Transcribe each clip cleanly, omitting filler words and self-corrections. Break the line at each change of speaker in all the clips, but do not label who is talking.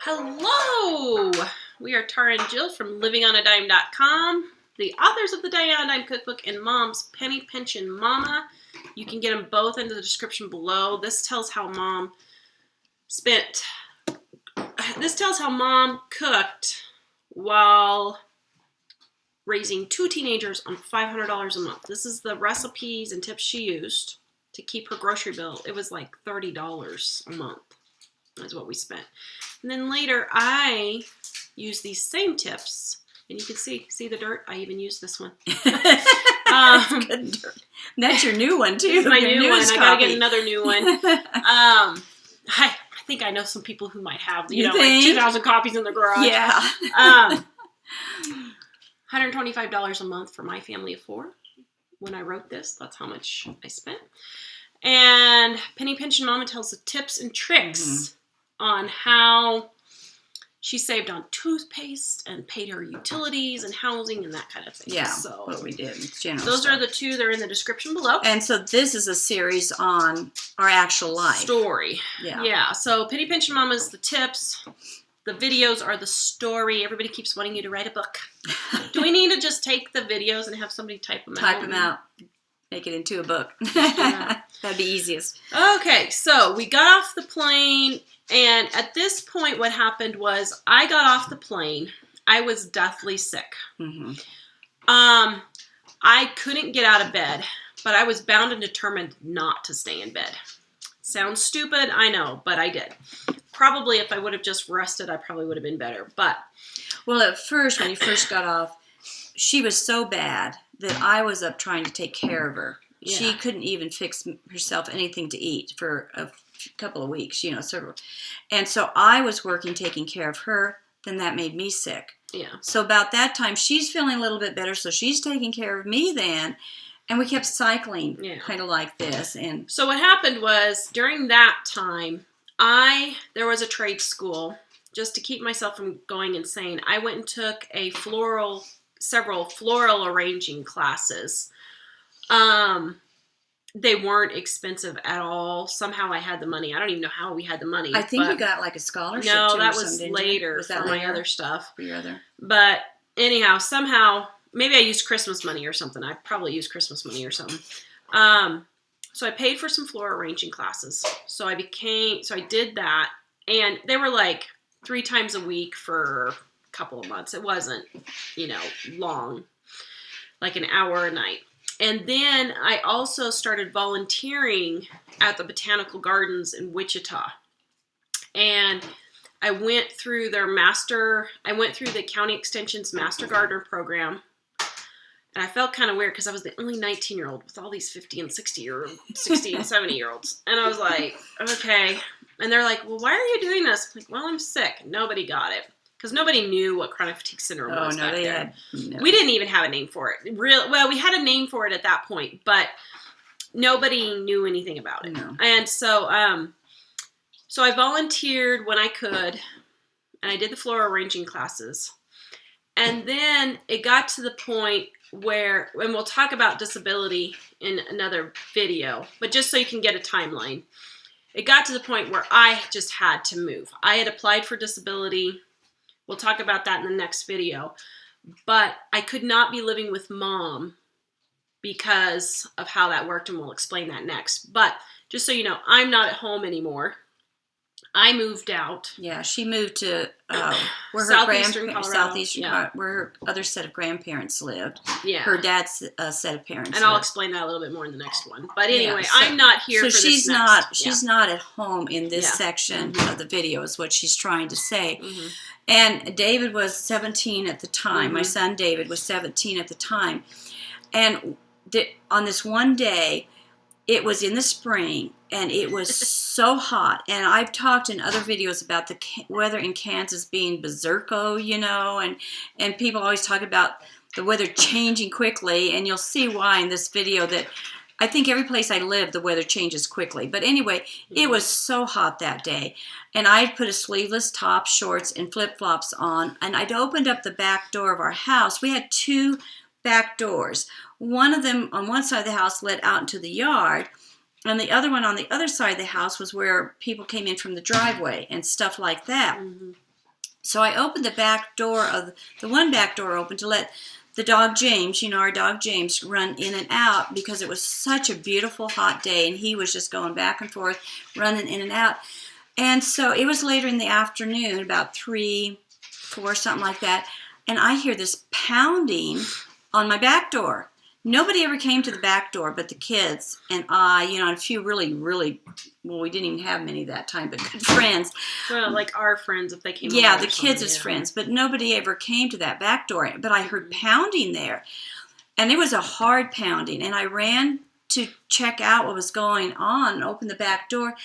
Hello! We are Tara and Jill from livingonadime.com, the authors of the Day on a Dime cookbook and Mom's Penny Pinching Mama. You can get them both in the description below. This tells how Mom cooked while raising 2 teenagers on $500 a month. This is the recipes and tips she used to keep her grocery bill. It was like $30 a month. That's what we spent. And then later I used these same tips, and you can see the dirt. I even used this one.
That's good dirt. That's your new one too.
It's my new one. I gotta get another new one. I think I know some people who might have, like 2,000 copies in their garage.
Yeah.
$125 a month for my family of 4. When I wrote this, that's how much I spent. And Penny Pinching Mama tells the tips and tricks on how she saved on toothpaste and paid her utilities and housing and that kind of thing.
Yeah,
so
what we did. General
those
stuff.
are the 2 that are in the description below.
And so this is a series on our actual life.
Story.
Yeah.
Yeah, so Penny Pinching Mama is the tips. The videos are the story. Everybody keeps wanting you to write a book. Do we need to just take the videos and have somebody type them out?
Type them out. Make it into a book. That'd be easiest.
Okay, so we got off the plane, and at this point what happened was I got off the plane. I was deathly sick.
Mm-hmm.
I couldn't get out of bed, but I was bound and determined not to stay in bed. Sounds stupid, I know, but I did. Probably if I would have just rested, I probably would have been better. But
well, at first, when you first got off, she was so bad that I was up trying to take care of her. Yeah. She couldn't even fix herself anything to eat for a couple of weeks, several. And so I was working, taking care of her. Then that made me sick.
Yeah.
So about that time, she's feeling a little bit better, so she's taking care of me then. And we kept cycling kind of like this. And
so what happened was during that time, there was a trade school just to keep myself from going insane. I went and took several floral arranging classes. They weren't expensive at all. Somehow I had the money. I don't even know how we had the money.
I think you got like a scholarship.
No, that was later for my other stuff.
For your other.
But anyhow, somehow, maybe I used Christmas money or something. I probably used Christmas money or something. So I paid for some floral arranging classes. So I did that. And they were like 3 times a week for a couple of months. It wasn't, long, like an hour a night. And then I also started volunteering at the Botanical Gardens in Wichita. And I went through the County Extension's Master Gardener program. And I felt kind of weird because I was the only 19-year-old with all these 50 and 60 and 70-year-olds. And I was like, okay. And they're like, well, why are you doing this? I'm like, well, I'm sick. Nobody got it. Because nobody knew what chronic fatigue syndrome was back then. We didn't even have a name for it. Well, we had a name for it at that point, but nobody knew anything about it. No. And so I volunteered when I could, and I did the floral arranging classes. And then it got to the point where, and we'll talk about disability in another video, but just so you can get a timeline, it got to the point where I just had to move. I had applied for disability. We'll talk about that in the next video. But I could not be living with Mom because of how that worked, and we'll explain that next. But just so you know, I'm not at home anymore. I moved out.
Yeah, she moved to where
Southeastern Colorado.
Where her other set of grandparents lived.
Yeah.
Her dad's set of parents.
And I'll explain that a little bit more in the next one. But anyway, I'm not here for this next.
She's not at home in this section of the video is what she's trying to say. Mm-hmm. And David was 17 at the time. Mm-hmm. My son David was 17 at the time. And on this one day, it was in the spring, and it was so hot. And I've talked in other videos about the weather in Kansas being berserko, and people always talk about the weather changing quickly, and you'll see why in this video that I think every place I live, the weather changes quickly. But anyway, it was so hot that day. And I put a sleeveless top, shorts, and flip-flops on, and I'd opened up the back door of our house. We had 2 back doors. One of them on one side of the house led out into the yard, and the other one on the other side of the house was where people came in from the driveway and stuff like that. Mm-hmm. So I opened the back door the one back door open to let the dog James, our dog James, run in and out because it was such a beautiful hot day and he was just going back and forth, running in and out. And so it was later in the afternoon, about 3, 4, something like that, and I hear this pounding on my back door. Nobody ever came to the back door but the kids and I, and a few really, really, well, we didn't even have many that time, but good friends.
Well, like our friends, if they came over.
Yeah, the kids as friends, but nobody ever came to that back door. But I heard pounding there, and it was a hard pounding, and I ran to check out what was going on and open the back door,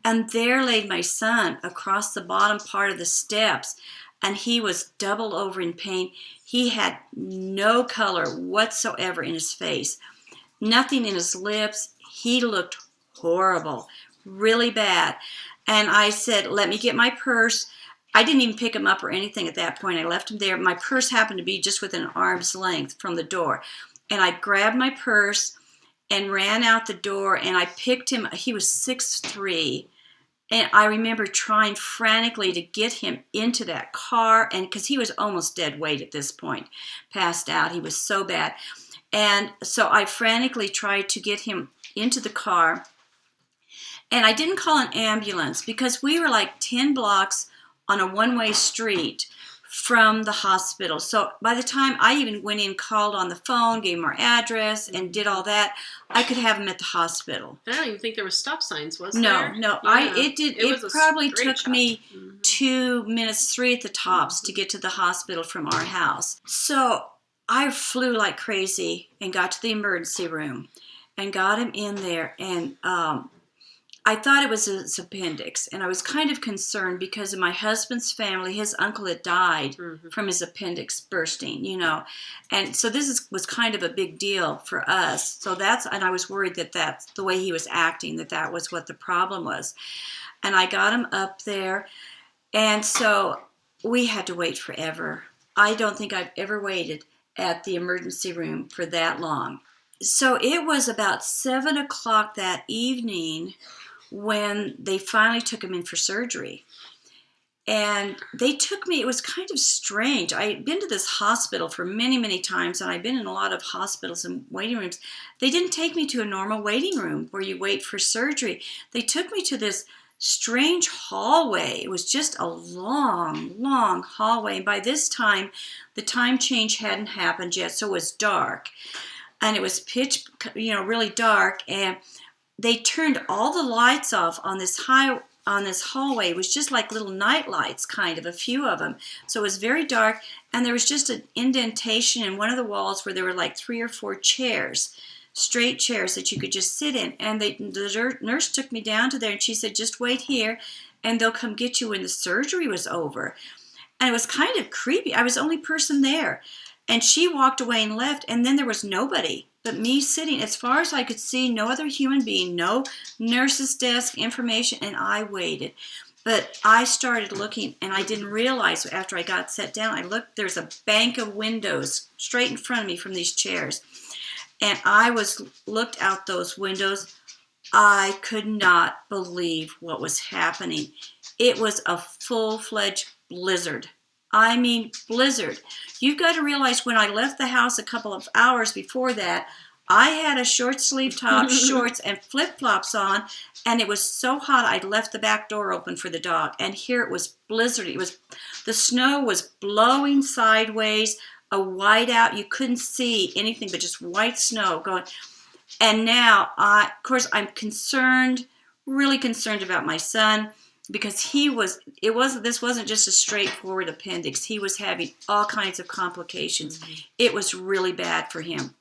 and there laid my son across the bottom part of the steps, and he was doubled over in pain. He had no color whatsoever in his face, nothing in his lips. He looked horrible, really bad. And I said, let me get my purse. I didn't even pick him up or anything at that point. I left him there. My purse happened to be just within an arm's length from the door. And I grabbed my purse and ran out the door, and I picked him. He was 6'3", and I remember trying frantically to get him into that car, and because he was almost dead weight at this point, passed out. He was so bad. And so I frantically tried to get him into the car, and I didn't call an ambulance because we were like 10 blocks on a one-way street from the hospital. So by the time I even went in, called on the phone, gave him our address, and did all that, I could have him at the hospital.
I don't even think there was stop signs, was there?
No.
Yeah.
It probably took
shot.
me 2 minutes, 3 at the tops, to get to the hospital from our house. So I flew like crazy and got to the emergency room and got him in there, and I thought it was his appendix, and I was kind of concerned because in my husband's family, his uncle had died from his appendix bursting, and so was kind of a big deal for us. So and I was worried that that's the way he was acting, that was what the problem was. And I got him up there, and so we had to wait forever. I don't think I've ever waited at the emergency room for that long. So it was about 7 o'clock that evening when they finally took him in for surgery. And they took me, it was kind of strange. I had been to this hospital for many, many times, and I've been in a lot of hospitals and waiting rooms. They didn't take me to a normal waiting room where you wait for surgery. They took me to this strange hallway. It was just a long, long hallway. And by this time, the time change hadn't happened yet, so it was dark. And it was pitch, really dark, and they turned all the lights off on this hallway. It was just like little night lights, kind of, a few of them. So it was very dark, and there was just an indentation in one of the walls where there were like 3 or 4 chairs, straight chairs that you could just sit in. And the nurse took me down to there, and she said, just wait here, and they'll come get you when the surgery was over. And it was kind of creepy. I was the only person there. And she walked away and left, and then there was nobody but me sitting. As far as I could see, no other human being, no nurse's desk, information, and I waited. But I started looking, and I didn't realize after I got set down, I looked, there's a bank of windows straight in front of me from these chairs. And I looked out those windows. I could not believe what was happening. It was a full-fledged blizzard. I mean, blizzard. You've got to realize when I left the house a couple of hours before that, I had a short sleeve top, shorts, and flip-flops on, and it was so hot I left the back door open for the dog. And here it was blizzard. The snow was blowing sideways, a whiteout. You couldn't see anything but just white snow going. And now, of course, I'm concerned, really concerned about my son, because this wasn't just a straightforward appendix. He was having all kinds of complications. It was really bad for him.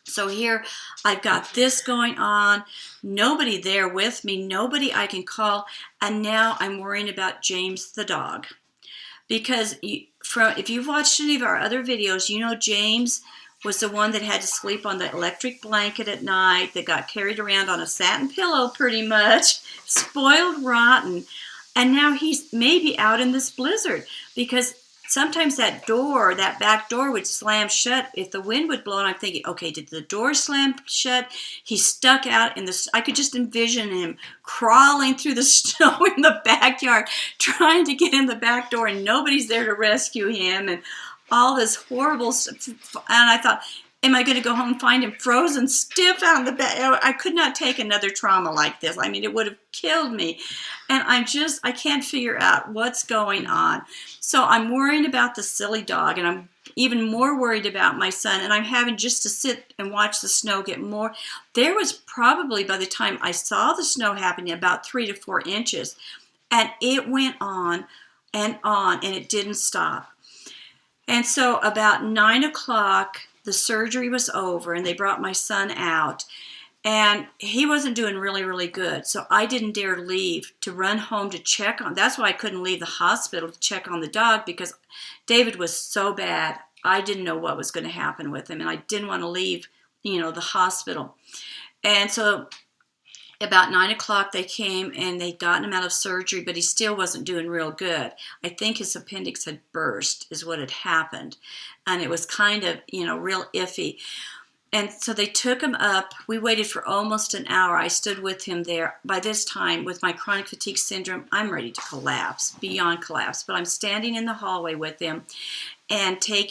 So here I've got this going on, nobody there with me, nobody I can call, and now I'm worrying about James the dog. Because if you've watched any of our other videos, James was the one that had to sleep on the electric blanket at night, that got carried around on a satin pillow pretty much, spoiled rotten. And now he's maybe out in this blizzard because sometimes that back door would slam shut if the wind would blow, and I'm thinking, okay, did the door slam shut? He stuck out I could just envision him crawling through the snow in the backyard, trying to get in the back door, and nobody's there to rescue him, and all this horrible stuff. And I thought, am I going to go home and find him frozen stiff out in the bed? I could not take another trauma like this. I mean, it would have killed me. And I can't figure out what's going on. So I'm worried about the silly dog, and I'm even more worried about my son, and I'm having just to sit and watch the snow get more. There was probably, by the time I saw the snow happening, about 3 to 4 inches. And it went on, and it didn't stop. And so about 9 o'clock, the surgery was over, and they brought my son out, and he wasn't doing really, really good. So I didn't dare leave to run home to check on. That's why I couldn't leave the hospital to check on the dog, because David was so bad. I didn't know what was going to happen with him, and I didn't want to leave, the hospital. And so about 9 o'clock they came, and they'd gotten him out of surgery, but he still wasn't doing real good. I think his appendix had burst is what had happened. And it was kind of, real iffy. And so they took him up. We waited for almost an hour. I stood with him there. By this time, with my chronic fatigue syndrome, I'm ready to collapse, beyond collapse. But I'm standing in the hallway with him and they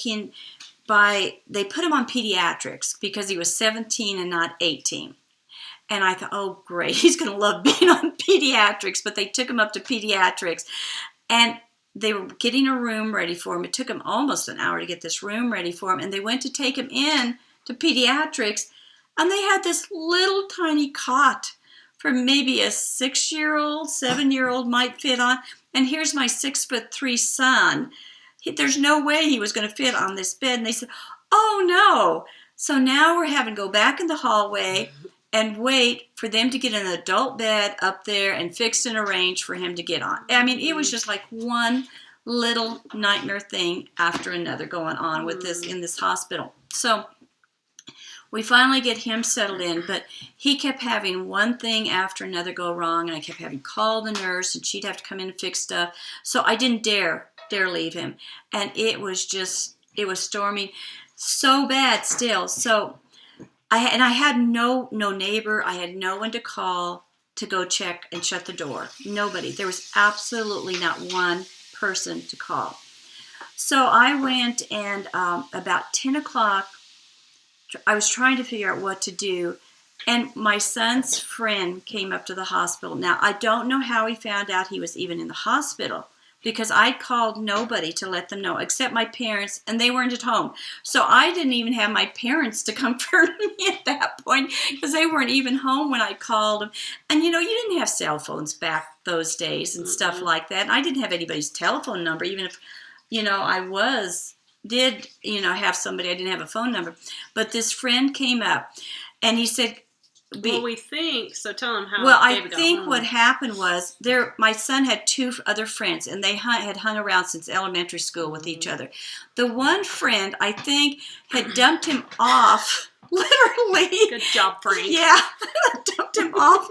put him on pediatrics because he was 17 and not 18. And I thought, oh, great, he's going to love being on pediatrics. But they took him up to pediatrics, and they were getting a room ready for him. It took him almost an hour to get this room ready for him. And they went to take him in to pediatrics, and they had this little tiny cot for maybe a 6-year-old, 7-year-old might fit on. And here's my 6'3" son. There's no way he was going to fit on this bed. And they said, oh, no. So now we're having to go back in the hallway and wait for them to get an adult bed up there and fixed and arranged for him to get on. I mean, it was just like one little nightmare thing after another going on with this in this hospital. So we finally get him settled in, but he kept having one thing after another go wrong, and I kept having to call the nurse, and she'd have to come in and fix stuff. So I didn't dare leave him. And it was storming so bad still. So I had no neighbor. I had no one to call to go check and shut the door. Nobody. There was absolutely not one person to call. So I went, and about 10 o'clock, I was trying to figure out what to do. And my son's friend came up to the hospital. Now, I don't know how he found out he was even in the hospital, because I called nobody to let them know except my parents, and they weren't at home. So I didn't even have my parents to comfort me at that point, because they weren't even home when I called them. And you didn't have cell phones back those days and stuff like that. And I didn't have anybody's telephone number, even if, I did have somebody, I didn't have a phone number. But this friend came up, and he said,
we think, so tell him how
David
got
I think
home.
what happened was, my son had 2 other friends, and they had hung around since elementary school with each other. The one friend, I think, had dumped him off, literally.
Good job, Frank.
Yeah, dumped him off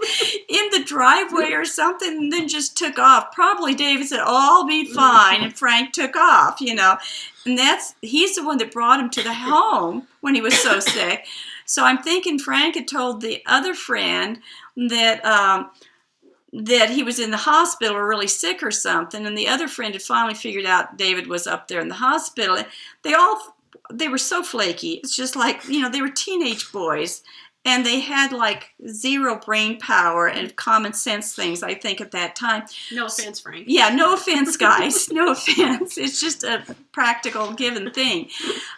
in the driveway or something, and then just took off. Probably David said, oh, I'll be fine, and Frank took off, And he's the one that brought him to the home when he was so sick. So I'm thinking Frank had told the other friend that he was in the hospital or really sick or something, and the other friend had finally figured out David was up there in the hospital. They were so flaky. It's just like, they were teenage boys, and they had like zero brain power and common sense things, I think, at that time.
No offense, Frank.
Yeah, no offense, guys. No offense. It's just a practical given thing.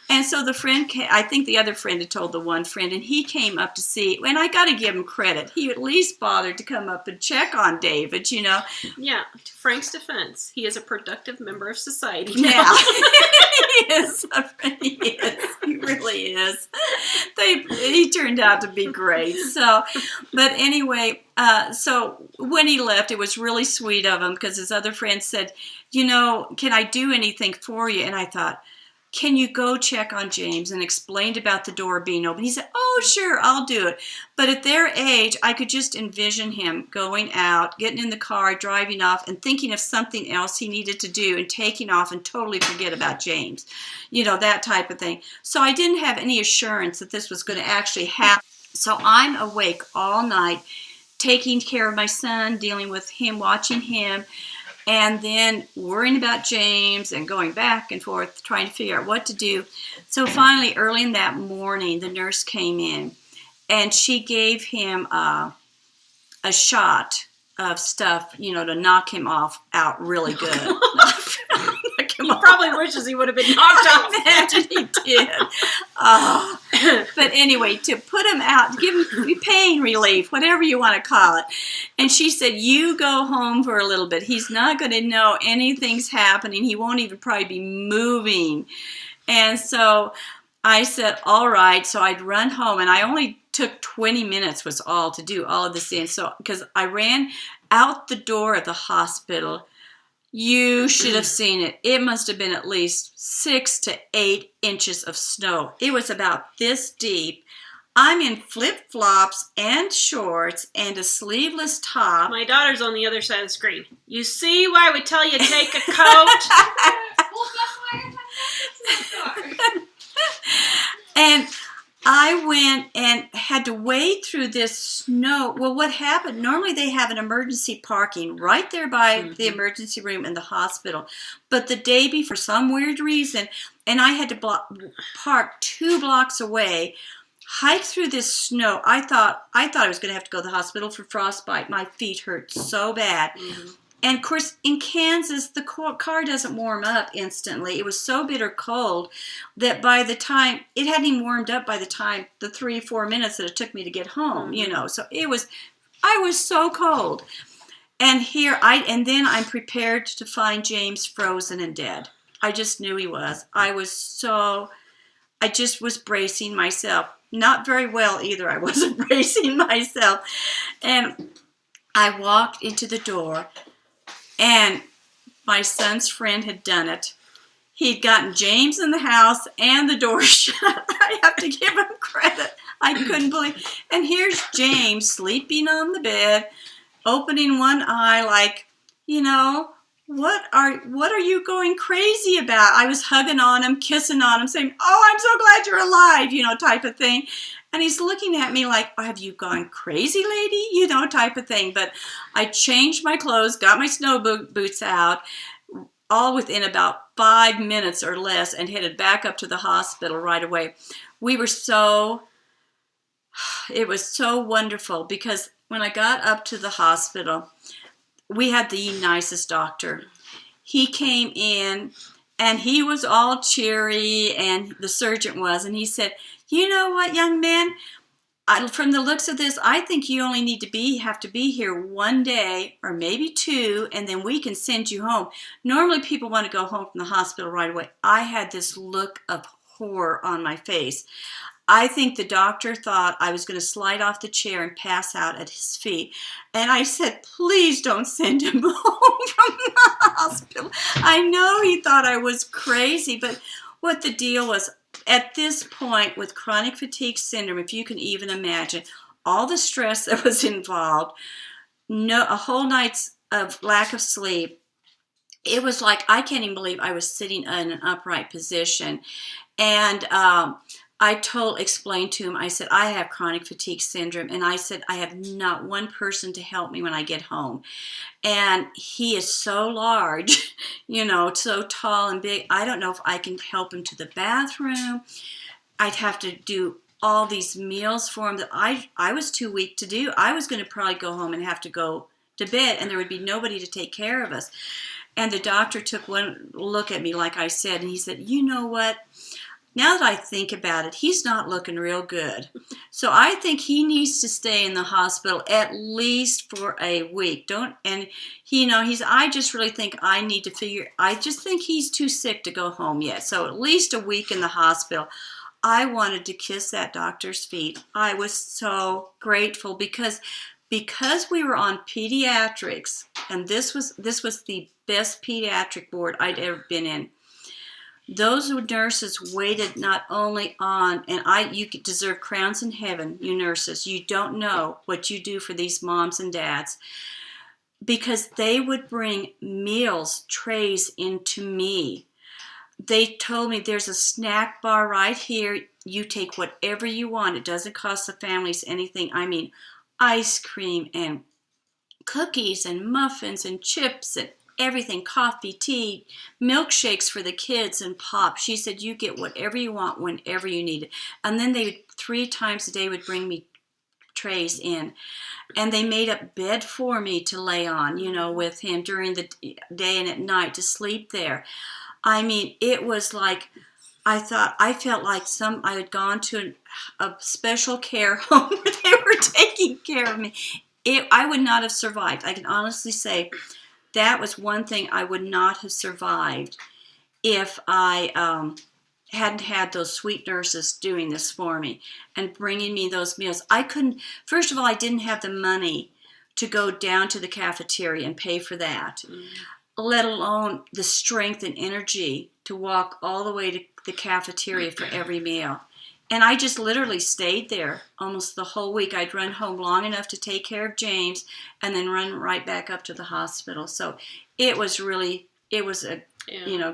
And so the friend I think the other friend had told the one friend, and he came up to see, and I got to give him credit. He at least bothered to come up and check on David, Yeah,
to Frank's defense, he is a productive member of society.
Yeah, he is. He is. He really is. He turned out to be great. So, but anyway, so when he left, it was really sweet of him, because his other friend said, can I do anything for you? And I thought, can you go check on James? And explained about the door being open. He said, oh, sure, I'll do it. But at their age, I could just envision him going out, getting in the car, driving off, and thinking of something else he needed to do and taking off and totally forget about James. That type of thing. So I didn't have any assurance that this was going to actually happen. So I'm awake all night, taking care of my son, dealing with him, watching him, and then worrying about James and going back and forth, trying to figure out what to do. So finally, early in that morning, the nurse came in, and she gave him a shot of stuff, to knock him out really good.
He probably wishes he would have been knocked off.
I imagine he did. But anyway, to put him out, give him pain relief, whatever you want to call it. And she said, you go home for a little bit. He's not going to know anything's happening. He won't even probably be moving. And so I said, all right. So I'd run home, and I only took 20 minutes was all to do all of this in. So because I ran out the door of the hospital, you should have seen it. It must have been at least 6 to 8 inches of snow. It was about this deep. I'm in flip-flops and shorts and a sleeveless top.
My daughter's on the other side of the screen. You see why we tell you take a coat?
And I went and had to wade through this snow. Well, what happened? Normally they have an emergency parking right there by the emergency room in the hospital. But the day before, for some weird reason, and I had to park 2 blocks away, hike through this snow. I thought I was going to have to go to the hospital for frostbite. My feet hurt so bad. Mm-hmm. And, of course, in Kansas, the car doesn't warm up instantly. It was so bitter cold that by the time, it hadn't even warmed up by the time the 3-4 minutes that it took me to get home, So I was so cold. And then I'm prepared to find James frozen and dead. I just knew he was. I just was bracing myself. Not very well either. I wasn't bracing myself. And I walked into the door. And my son's friend had done it. He'd gotten James in the house and the door shut. I have to give him credit. I couldn't believe. And here's James sleeping on the bed, opening one eye like, what are you going crazy about? I was hugging on him, kissing on him, saying, oh, I'm so glad you're alive, type of thing. And he's looking at me like, have you gone crazy, lady? Type of thing. But I changed my clothes, got my snow boots out, all within about 5 minutes or less, and headed back up to the hospital right away. It was so wonderful because when I got up to the hospital, we had the nicest doctor. He came in, and he was all cheery, and the surgeon was, and he said, you know what, young man? From the looks of this, I think you only need to have to be here 1 day or maybe 2, and then we can send you home. Normally, people want to go home from the hospital right away. I had this look of horror on my face. I think the doctor thought I was going to slide off the chair and pass out at his feet. And I said, please don't send him home from the hospital. I know he thought I was crazy, but what the deal was, at this point with chronic fatigue syndrome, if you can even imagine, all the stress that was involved, a whole night's of lack of sleep, it was like I can't even believe I was sitting in an upright position. And I explained to him, I said, I have chronic fatigue syndrome. And I said, I have not one person to help me when I get home. And he is so large, so tall and big. I don't know if I can help him to the bathroom. I'd have to do all these meals for him that I was too weak to do. I was going to probably go home and have to go to bed, and there would be nobody to take care of us. And the doctor took one look at me, like I said, and he said, you know what? Now that I think about it, he's not looking real good. So I think he needs to stay in the hospital at least for a week. I just really think I just think he's too sick to go home yet. So at least a week in the hospital. I wanted to kiss that doctor's feet. I was so grateful because we were on pediatrics, and this was the best pediatric ward I'd ever been in. Those nurses waited not only on, and you deserve crowns in heaven, you nurses. You don't know what you do for these moms and dads. Because they would bring meals, trays into me. They told me there's a snack bar right here. You take whatever you want. It doesn't cost the families anything. I mean, ice cream and cookies and muffins and chips and everything, coffee, tea, milkshakes for the kids and pop. She said, you get whatever you want whenever you need it. And then they would 3 times a day would bring me trays in. And they made a bed for me to lay on, with him during the day and at night to sleep there. I mean, it was like, I felt like I had gone to a special care home where they were taking care of me. I would not have survived. I can honestly say that was one thing I would not have survived if I hadn't had those sweet nurses doing this for me and bringing me those meals. I couldn't, first of all, I didn't have the money to go down to the cafeteria and pay for that, let alone the strength and energy to walk all the way to the cafeteria for every meal. And I just literally stayed there almost the whole week. I'd run home long enough to take care of James and then run right back up to the hospital. So it was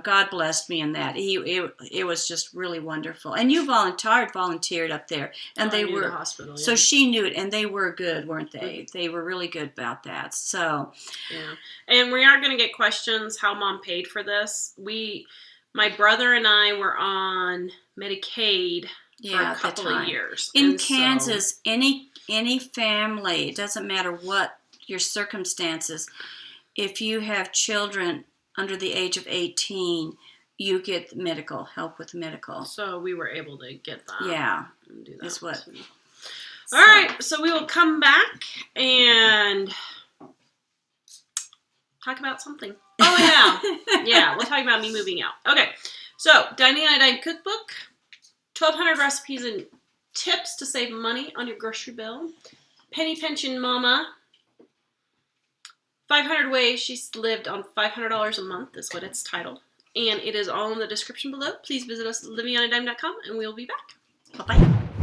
God blessed me in that. It was just really wonderful. And you volunteered up there, and they were
the hospital. Yeah.
So she knew it, and they were good, weren't they? They were really good about that. So
yeah, and we are going to get questions how Mom paid for this. My brother and I were on Medicaid for a couple of years
in Kansas. Any family, it doesn't matter what your circumstances, if you have children under the age of 18, you get help with medical.
So we were able to get that.
Yeah.
And do that.
Is what.
All right. So we will come back and talk about something. Oh, yeah. Yeah. We'll talk about me moving out. Okay. So Dining on a Dime cookbook, 1,200 recipes and tips to save money on your grocery bill. Penny Pension Mama, 500 ways she's lived on $500 a month is what it's titled. And it is all in the description below. Please visit us at livingonadime.com and we'll be back. Bye-bye.